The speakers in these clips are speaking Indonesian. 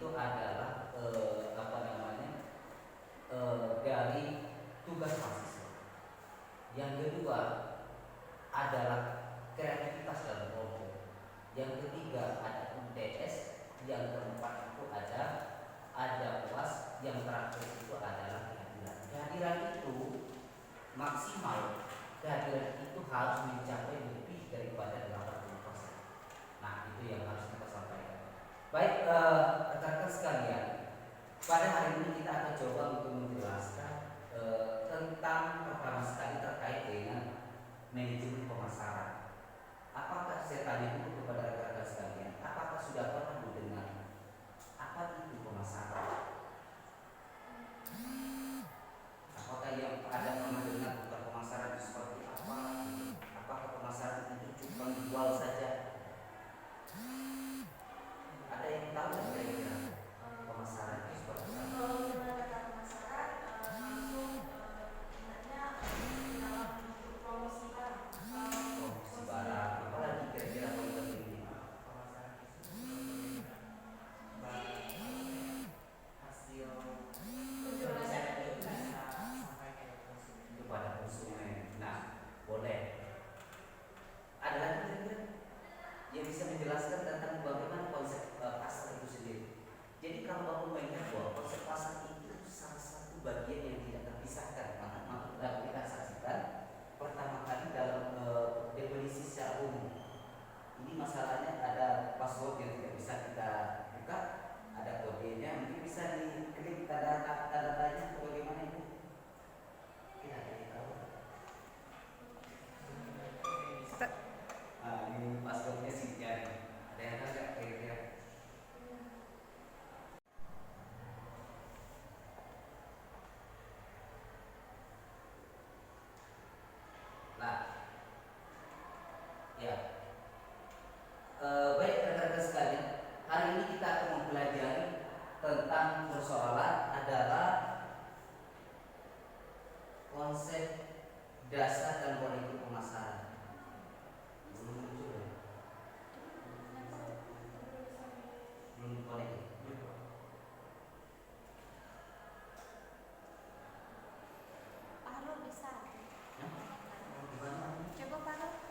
itu adalah dari tugas mahasiswa. Yang kedua adalah kreativitas dalam kelompok. Yang ketiga ada UTS. Yang keempat itu ada UAS. Yang terakhir itu adalah kehadiran. Kehadiran itu maksimal. Kehadiran itu harus mencapai lebih daripada 80%. Nah, itu yang harus kita sampaikan. Baik, rekan-rekan sekalian, pada hari ini kita akan coba untuk menjelaskan tentang pertama sekali terkait dengan manajemen pemasaran. Apakah saya tanya dulu kepada rekan-rekan sekalian, apakah sudah pernah mendengar apa itu pemasaran? Apakah yang ada pernah dengar tentang pemasaran itu seperti apa? Apakah pemasaran itu cuma jual saja? Ada yang tahu kira-kira pemasaran itu seperti apa? Kalau kita kata pemasaran, langsung ingatnya dalam bentuk promosi barang. Promosi barang, apalagi kira-kira kalau kita ini? Hasil Penjualan itu bisa sampai ke konsumen. Kepada konsumen. Nah, boleh. Ada lagi kira-kira yang bisa menjelaskan tentang bagaimana konsep pasar itu sendiri. Jadi kalau Bapak mengingat bahwa konsep pasar itu salah satu bagian yang tidak terpisahkan. Maka kita saksikan pertama kali dalam definisi secara umum. Ini masalahnya ada password yang tidak bisa kita buka, ada kodenya, mungkin bisa diklik tanda tanya atau bagaimana itu. Kita tidak tahu. Ini passwordnya sih ya. Ada yang tahu nggak kira-kira? Nah, ya. Baik rekan-rekan sekalian, hari ini kita akan mempelajari tentang persoalan adalah konsep dasar dan politik pemasaran. Belum muncul ya? Belum connect. Pak Harul bisa. Gimana? Coba Pak Harul.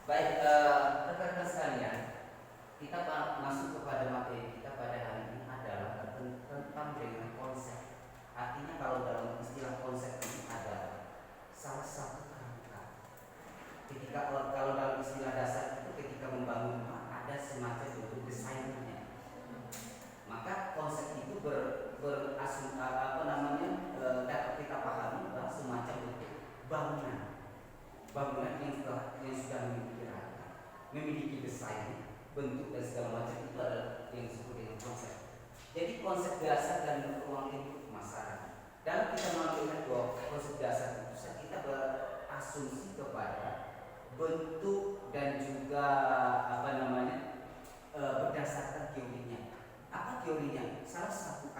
Baik, rekan-rekan sekalian, kita masuk kepada materi kita pada hari ini adalah tentang dengan konsep. Artinya kalau dalam istilah konsep ini ada salah satu kerangka. Ketika kalau dalam istilah dasar itu ketika membangun rumah ada semacam bentuk desainnya. Maka konsep itu dapat kita pahami bahwa semacam bentuk bangunan yang sudah memiliki desain, bentuk dan segala macam itu adalah yang disebut dengan konsep. Jadi konsep dasar dan ruang lingkup pemasaran. Dan kita melihat bahwa konsep dasar itu kita berasumsi kepada bentuk dan juga berdasarkan teorinya. Apa teorinya? Salah satu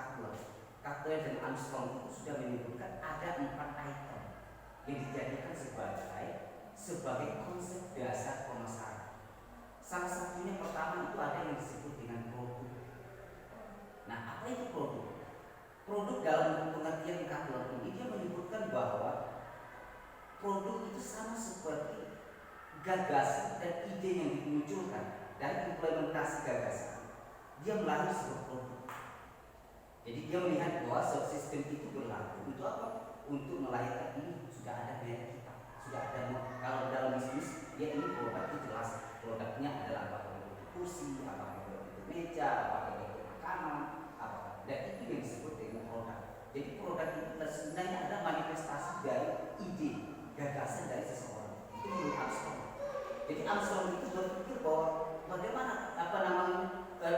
Cutler dan Armstrong itu sudah menyebutkan ada 4 item yang dijadikan sebagai konsep dasar pemasaran. Salah satunya pertama itu ada yang disebut dengan produk. Nah, apa itu produk? Produk dalam pengertian Cutler ini dia menyebutkan bahwa produk itu sama seperti gagasan dan ide yang dimunculkan dari implementasi gagasan. Dia melahirkan sebuah produk. Jadi dia melihat bahwa subsistem itu berlaku untuk apa? Untuk melahirkan ini sudah ada merek kita, sudah ada. Kalau dalam bisnis, ya ini produk itu jelas. Produknya adalah apakah bentuk kursi, apakah bentuk meja, apakah bentuk makanan, apakah. Dan itu yang disebut dengan produk. Jadi produk itu sebenarnya ada manifestasi dari ide, gagasan dari seseorang. Itu Jadi Armstrong itu berpikir bahwa bagaimana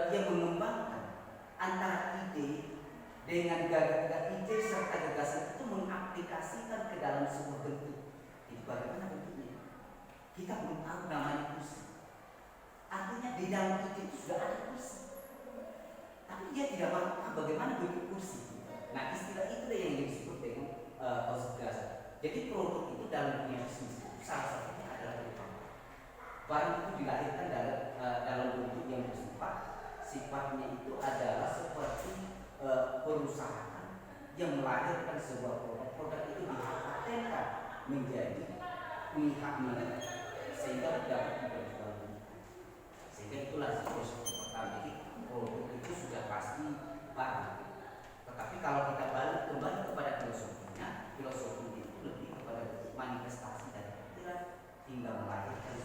dia mengembangkan antara ide dengan ide serta gagasan itu mengaplikasikan ke dalam sebuah bentuk. Itu bagaimana bentuknya? Kita belum tahu namanya kursi. Artinya di dalam ide itu sudah ada kursi, tapi dia tidak tahu bagaimana bentuk kursi. Nah, istilah itu yang disebut dengan konsep dasar. Jadi produk itu dalam dunia bisnis itu salah satunya adalah produk. Barang itu dilahirkan dalam bentuk yang bersifat, sifatnya itu adalah seperti perusahaan yang melahirkan sebuah produk. Produk itu dipatenkan menjadi pihak milik sehingga dapat diperjualbelikan. Sehingga itulah filosofi pertama. Jadi produk itu sudah pasti barang. Tetapi kalau kita balik kembali kepada filosofinya, filosofi itu lebih kepada manifestasi dari pikiran hingga melahirkan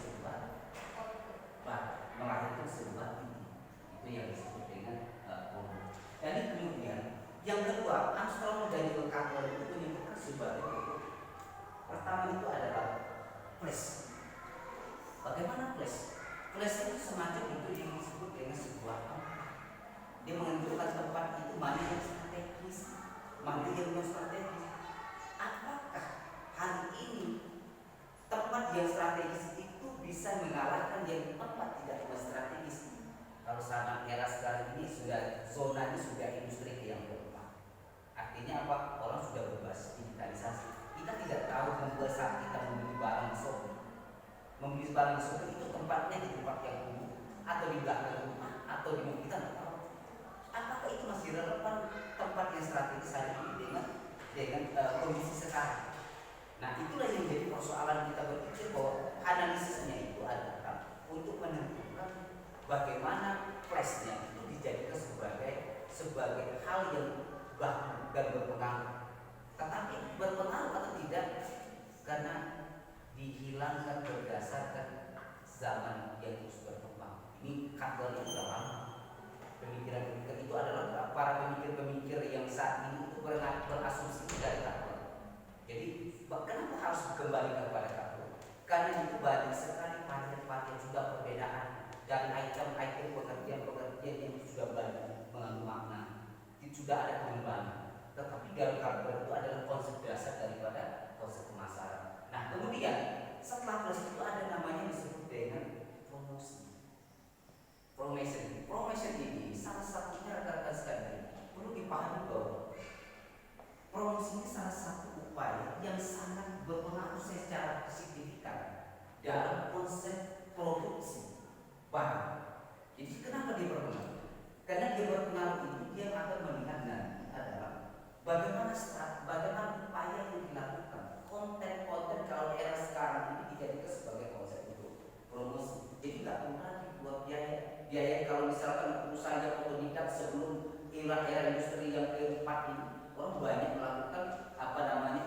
sebuah ide. Itu yang disebut dengan produk. Dan kemudian yang kedua, Armstrong dan John Carter itu menyebutkan sebagai produk. Pertama itu adalah place. Bagaimana place? Place itu semacam itu yang disebut dengan sebuah tempat. Dia menentukan tempat itu mana yang strategis, mana yang non strategis. Apakah hari ini tempat yang strategis itu bisa mengalahkan yang tempat tidak strategis? Kalau sama era sekarang ini zona ini sudah industri yang berkembang. Artinya apa? Orang sudah berbasis digitalisasi. Kita tidak tahu saat kita membeli barang di Shopee. Membeli barang di Shopee itu tempatnya di tempat yang umum atau di belakang rumah atau di mana kita tidak tahu. Apakah itu masih relevan tempat yang strategis hari ini dengan kondisi sekarang? Nah, itulah yang jadi persoalan kita berpikir bahwa analisisnya itu adalah untuk menentukan bagaimana place-nya itu dijadikan sebagai hal yang baku dan berpengaruh. Tetapi berpengaruh atau tidak karena dihilangkan berdasarkan zaman yang terus berkembang. Ini Carter itu sudah lama. Pemikiran-pemikiran itu adalah para pemikir-pemikir yang saat ini itu berasumsi dari Carter. Jadi kenapa harus kembali kepada Carter? Karena itu banyak sekali varian-varian juga perbedaan dari item-item pekerjaan-pekerjaan yang sudah banyak mengandung makna. Itu sudah ada pengembangan. Tetapi dalam Carter itu adalah konsep dasar daripada konsep pemasaran. Nah, kemudian setelah plus itu ada namanya disebut dengan promosi. Promotion ini salah satunya rekan-rekan sekalian perlu dipahami bahwa promosi ini salah satu upaya yang sangat berpengaruh secara signifikan dalam konsep produksi barang. Jadi kenapa dia berpengaruh? Karena dia berpengaruh itu dia akan melihat nanti adalah bagaimana upaya yang dilakukan. Konten-konten kalau era sekarang ini dijadikan sebagai konsep untuk promosi. Jadi nggak perlu lagi buat biaya kalau misalkan perusahaan otodidak sebelum era industri yang keempat ini, orang banyak melakukan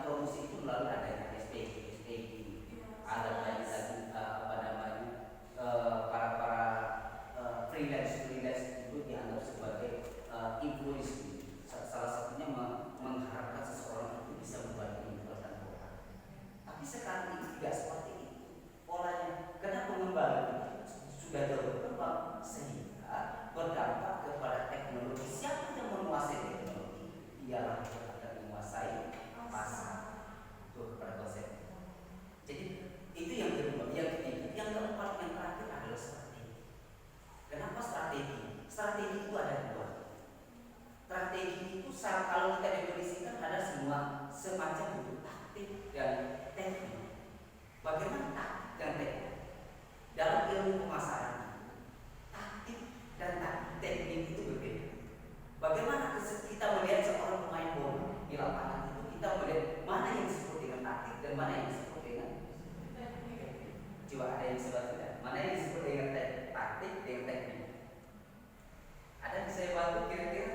promosi itu melalui adanya SPG, ada lagi para freelance itu dianggap sebagai influencer. Salah satunya mengharapkan seseorang itu bisa membantu menjualkan produk. Tapi sekarang ini tidak seperti itu polanya, karena pengembangan itu sudah jauh berkembang sehingga berdampak kepada teknologi. Siapa yang menguasai teknologi? Ialah yang akan menguasai pasar. Itu pada konsep. Jadi itu yang kedua, yang ketiga, yang keempat, yang terakhir adalah strategi. Kenapa strategi? Strategi itu ada dua. Strategi itu kalau kita definisikan ada semacam bentuk taktik dan teknik. Bagaimana taktik dan teknik? Dalam ilmu pemasaran, taktik dan teknik itu berbeda. Bagaimana kita melihat seorang pemain bola di lapangan itu, kita melihat mana yang disebut dengan taktik dan mana yang disebut dengan teknik. Coba ada yang disebut tidak? Mana yang disebut dengan taktik dengan teknik? Ada yang saya bantu kira-kira?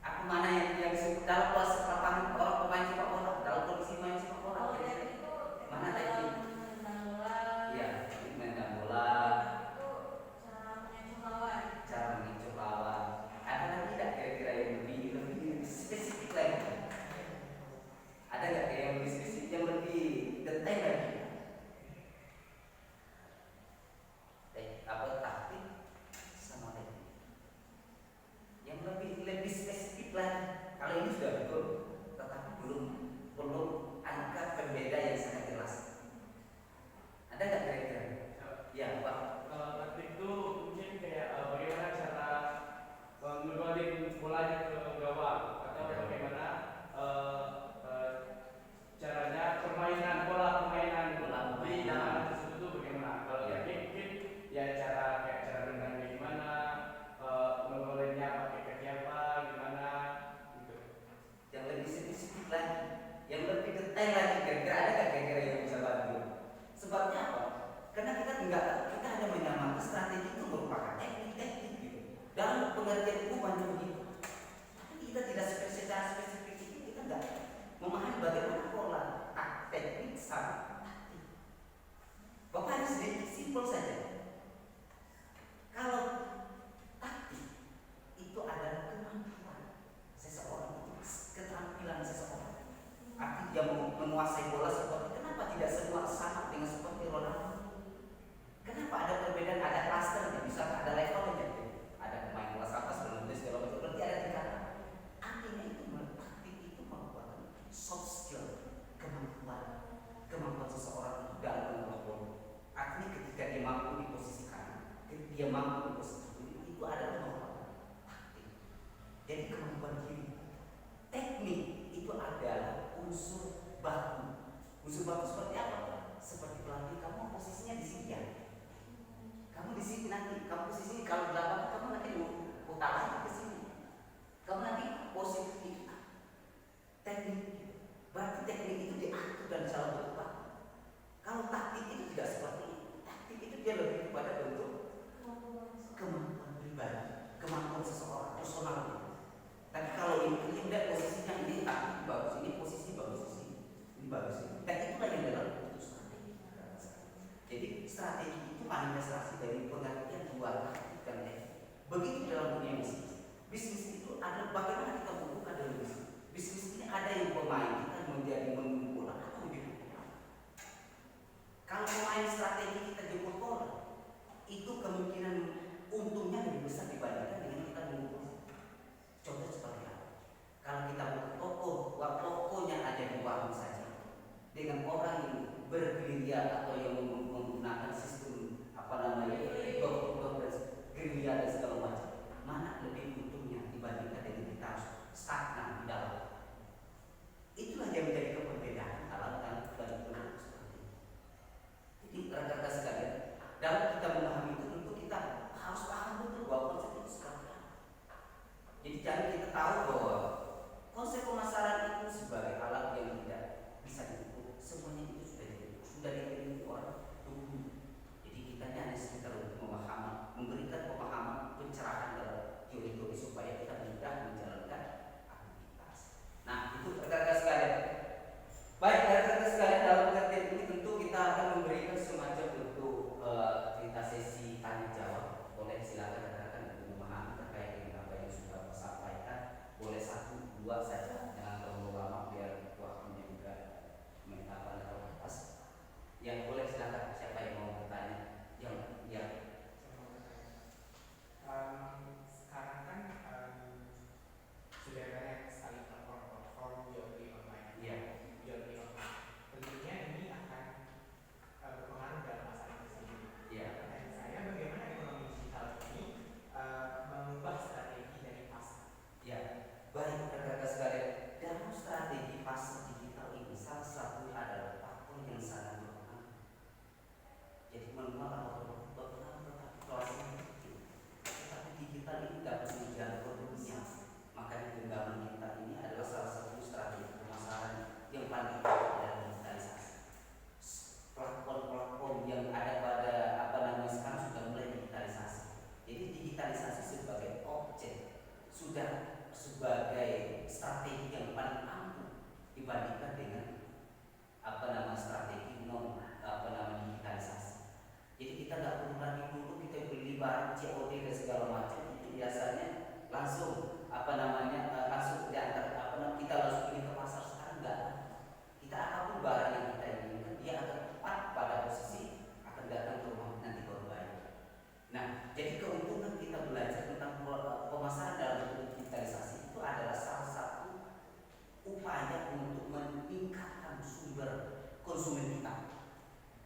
Apa mana yang disebut dalam proses lapangan orang pemain sepak bola, dalam kondisi main sepak bola? Mana teknik? Ya, main bola. Cara mengecoh lawan. Ada lagi tidak kira-kira yang lebih spesifik lagi? Ada nggak yang lebih spesifik, yang lebih detail lagi? dia mampu bersetuju, itu adalah merupakan taktik. Jadi kemampuan diri. Teknik itu adalah unsur baku. Unsur baku seperti apa, Pak? Seperti pelatih, kamu posisinya di sini ya. Kamu di sini nanti, kamu posisi kalau di lapangan kamu nanti putar lagi ke sini. Kamu nanti posisi teknik. Berarti teknik itu diatur dan cara bentuk baku. Kalau taktik itu tidak seperti itu. Taktik itu dia lebih kepada bentuk kemampuan pribadi, kemampuan seseorang, personal. Tapi kalau ini tidak posisinya ini taktik bagus, ini posisi bagus ini bagus ini. Dan itulah yang dalam bentuk strategi. Jadi strategi itu manifestasi dari pengertian dua taktik dan teknik. Begitu dalam dunia bisnis. Bisnis itu ada bagaimana kita membuka dalam bisnis. Bisnis ini ada yang pemain kita menjadi mengumpul atau menjadi pemain. Kalau pemain strategi kita jemput bola, itu kemungkinan untungnya lebih besar dibandingkan dengan kita mengumpul. Contoh seperti apa? Kalau kita buka toko, tokonya ada di warung saja, dengan orang yang bergerilya atau yang menggunakan sistem apa namanya gerilya dan segala macam, mana lebih untungnya dibandingkan dengan kita harus stagnan di dalam. Itulah yang menjadi perbedaan dalam dan bentuk seperti ini. Jadi rekan-rekan sekalian, dalam kita memahami itu tentu kita harus paham betul bahwa konsep itu seperti apa. Jadi jangan kita tahu bahwa konsep pemasaran itu sebagai alat yang tidak bisa diukur, semuanya itu sudah dimiliki orang dulu. Jadi kita hanya sekitar untuk memahami, memberikan pemahaman pencerahan dalam teori-teori supaya kita mudah menjalankan aktivitas. Nah, itu rekan-rekan sekalian. Baik, rekan-rekan sekalian, dalam pengertian ini tentu kita akan memberikan semacam bentuk kita sesi tanya jawab. Boleh silakan rekan-rekan untuk memahami terkait dengan apa yang sudah saya sampaikan. Boleh 1, 2 saja, jangan terlalu lama biar waktunya juga menetapkan terbatas. Yang boleh silakan, siapa yang mau bertanya? Yang Sekarang kan sudah banyak sekali platform jual beli online. Iya. Jual beli online. Tentunya ini akan berpengaruh dalam masalah itu sendiri. Iya. Pertanyaan saya, bagaimana ekonomi digital ini mengubah strategi dari pasar? Ya, baik rekan-rekan sekalian, dalam strategi pasar digital ini salah satu adalah faktor yang sangat berpengaruh. Jadi mengenal atau berpengaruh tetapi kelasnya kecil. Tetapi digital ini dapat menjangkau dunia. Makanya genggaman kita ini adalah salah satu strategi pemasaran yang paling utama adalah digitalisasi. Platform-platform yang ada pada sekarang sudah mulai digitalisasi. Jadi digitalisasi sebagai objek sudah sebagai strategi yang paling ampuh dibandingkan dengan strategi non digitalisasi. Jadi kita nggak perlu lagi dulu kita beli barang COD dan segala macam, itu biasanya langsung langsung diantar kita langsung pergi ke pasar. Sekarang enggak. Kita apapun barang yang kita inginkan, dia akan tepat pada posisi akan datang ke rumah nanti baru bayar. Nah, jadi keuntungan kita belajar tentang pemasaran dalam bentuk digitalisasi itu adalah salah satu upaya untuk meningkatkan sumber konsumen kita.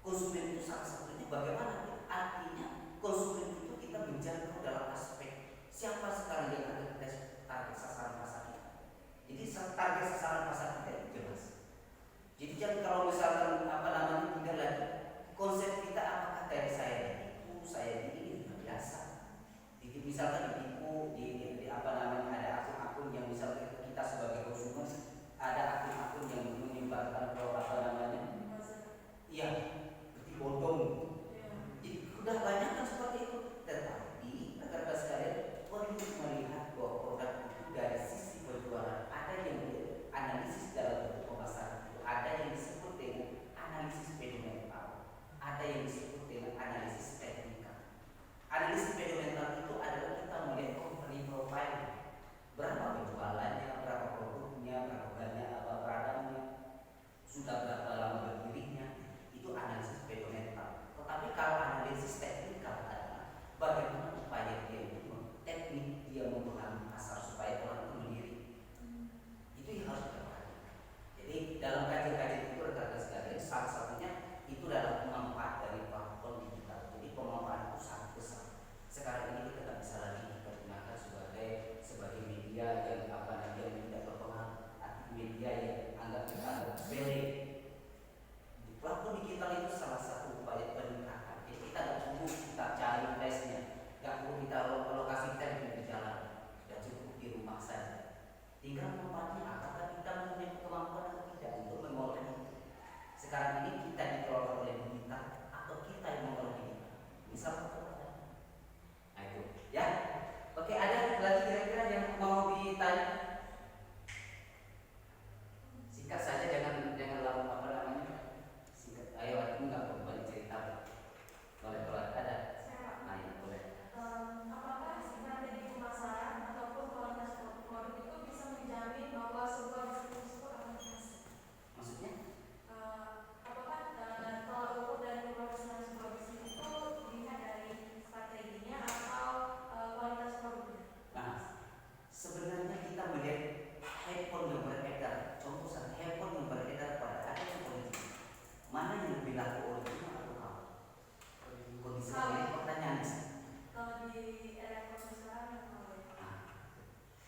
Konsumen itu salah satunya bagaimana? Artinya konsumen itu kita menjangkau dalam aspek siapa sekarang yang ada di target sasaran pasar kita. Jadi target sasaran pasar kita itu jelas. Jadi jangan kalau misalkan tidak lagi konsep kita apakah kayak saya ditipu, saya ini biasa. Jadi misalkan ditipu ada akun-akun yang misalnya kita sebagai konsumen ada akun-akun yang menyebarkan iya seperti bodong. Jadi sudah banyak kan seperti itu. Tetapi rekan-rekan sekalian perlu melihat bahwa produk itu dari sisi penjualan ada yang analisis dalam bentuk pemasaran itu, ada yang disebut dengan analisis perilaku original atau apa? Kondisi ini pertanyaan Kalau di era kosmos sekarang kalau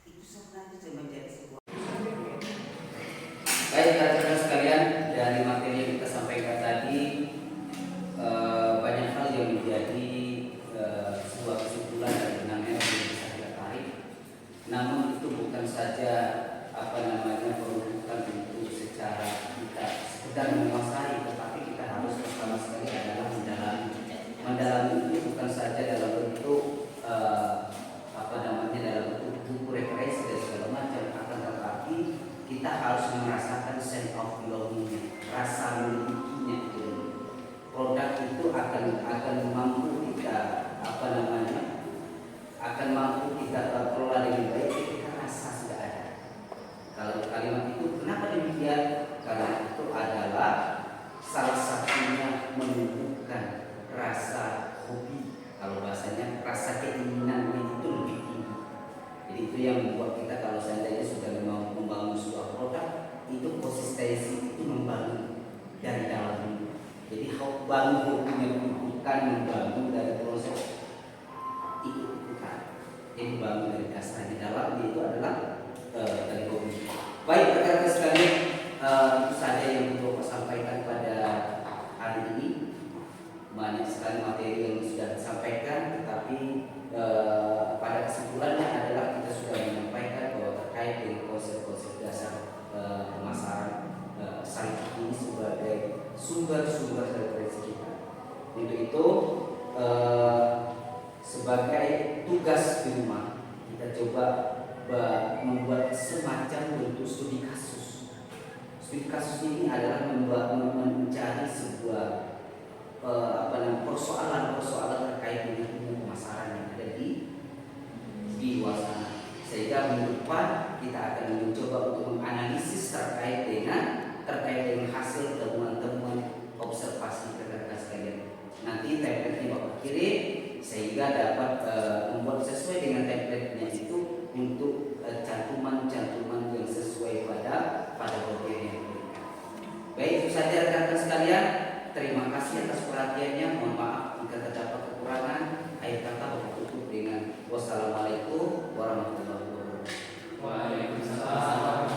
itu sebenarnya sudah menjadi sebuah. Baik teman-teman sekalian, dari materi yang kita sampaikan tadi banyak hal yang menjadi sebuah kesimpulan dari benang merah yang bisa kita tarik. Namun itu bukan saja peruntukan untuk secara kita sekedar menguasai, tetapi kita harus pertama sekali adalah mendalami itu bukan saja dalam bentuk dalam bentuk buku referensi dan segala macam, akan tetapi kita harus merasakan sense of belonging-nya, rasa memilikinya gitu. Produk itu akan mampu kita akan mampu kita kelola dengan baik ketika rasa sudah ada. Kalau kalimat itu kenapa demikian? Karena itu adalah salah satunya menumbuhkan rasa hobi. Kalau bahasanya rasa keinginan itu lebih tinggi. Jadi itu yang membuat kita kalau seandainya sudah mau membangun sebuah produk, itu konsistensi itu membangun dari dalam. Jadi bangun hobinya bukan membangun dari proses ikut-ikutan. Jadi bangun dari dasar di dalam itu adalah dari hobi. Baik rekan-rekan sekalian, itu saja yang perlu saya sampaikan pada hari ini. Banyak sekali materi yang sudah disampaikan, tetapi pada kesimpulannya adalah kita sudah menyampaikan bahwa terkait dengan konsep-konsep dasar pemasaran sains ini sebagai sumber-sumber referensi kita. Untuk itu sebagai tugas di rumah kita coba membuat semacam bentuk studi kasus. Studi kasus ini adalah mencari sebuah persoalan-persoalan terkait dengan ilmu pemasaran yang ada di luar sana. Sehingga minggu depan kita akan mencoba untuk menganalisis terkait dengan hasil temuan-temuan observasi rekan-rekan sekalian. Nanti template-nya Bapak kirim sehingga dapat membuat sesuai dengan template-nya itu untuk cantuman-cantuman yang sesuai pada bagian yang diberikan. Baik, itu saja rekan-rekan sekalian. Terima kasih atas perhatiannya. Mohon maaf jika terdapat kekurangan. Akhir kata Bapak tutup dengan wassalamualaikum warahmatullahi wabarakatuh. Waalaikumsalam.